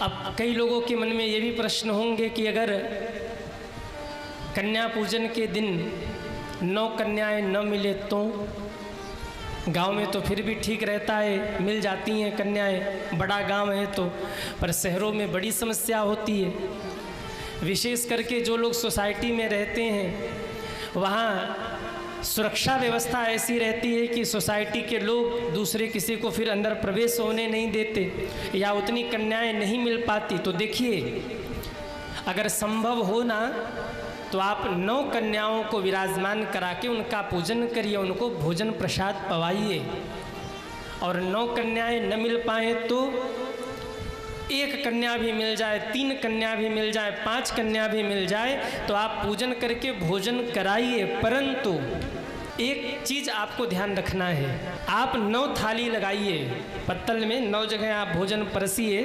अब कई लोगों के मन में ये भी प्रश्न होंगे कि अगर कन्या पूजन के दिन 9 कन्याएं न मिले तो गांव में तो फिर भी ठीक रहता है, मिल जाती हैं कन्याएं, बड़ा गांव है तो, पर शहरों में बड़ी समस्या होती है। विशेष करके जो लोग सोसाइटी में रहते हैं वहाँ सुरक्षा व्यवस्था ऐसी रहती है कि सोसाइटी के लोग दूसरे किसी को फिर अंदर प्रवेश होने नहीं देते, या उतनी कन्याएं नहीं मिल पाती। तो देखिए, अगर संभव हो ना तो आप 9 कन्याओं को विराजमान करा के उनका पूजन करिए, उनको भोजन प्रसाद पवाइए। और 9 कन्याएं न मिल पाए तो 1 कन्या भी मिल जाए, 3 कन्या भी मिल जाए, 5 कन्या भी मिल जाए तो आप पूजन करके भोजन कराइए। परंतु एक चीज़ आपको ध्यान रखना है, आप 9 थाली लगाइए पत्तल में, 9 जगह आप भोजन परसिए,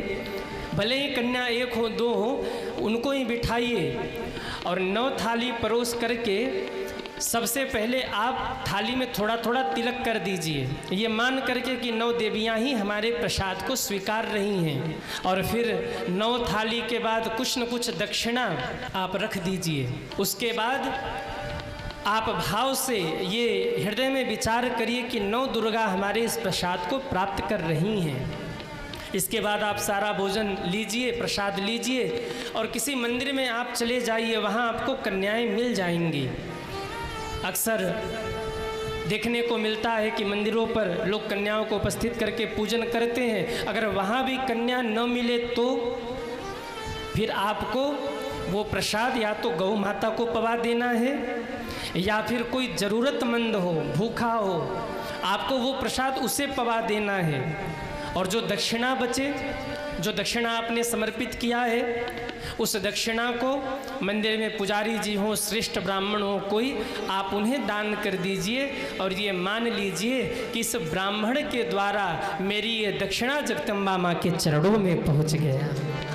भले ही कन्या 1 हो 2 हो, उनको ही बिठाइए और 9 थाली परोस करके सबसे पहले आप थाली में थोड़ा थोड़ा तिलक कर दीजिए, ये मान करके कि 9 देवियाँ ही हमारे प्रसाद को स्वीकार रही हैं। और फिर 9 थाली के बाद कुछ न कुछ दक्षिणा आप रख दीजिए। उसके बाद आप भाव से ये हृदय में विचार करिए कि 9 दुर्गा हमारे इस प्रसाद को प्राप्त कर रही हैं। इसके बाद आप सारा भोजन लीजिए, प्रसाद लीजिए और किसी मंदिर में आप चले जाइए, वहाँ आपको कन्याएं मिल जाएंगी। अक्सर देखने को मिलता है कि मंदिरों पर लोग कन्याओं को उपस्थित करके पूजन करते हैं। अगर वहाँ भी कन्या न मिले तो फिर आपको वो प्रसाद या तो गौ माता को पवा देना है, या फिर कोई ज़रूरतमंद हो, भूखा हो, आपको वो प्रसाद उसे पवा देना है। और जो दक्षिणा बचे, जो दक्षिणा आपने समर्पित किया है, उस दक्षिणा को मंदिर में पुजारी जी हों, श्रेष्ठ ब्राह्मण हो कोई, आप उन्हें दान कर दीजिए और ये मान लीजिए कि इस ब्राह्मण के द्वारा मेरी ये दक्षिणा जगदम्बा माँ के चरणों में पहुँच गया।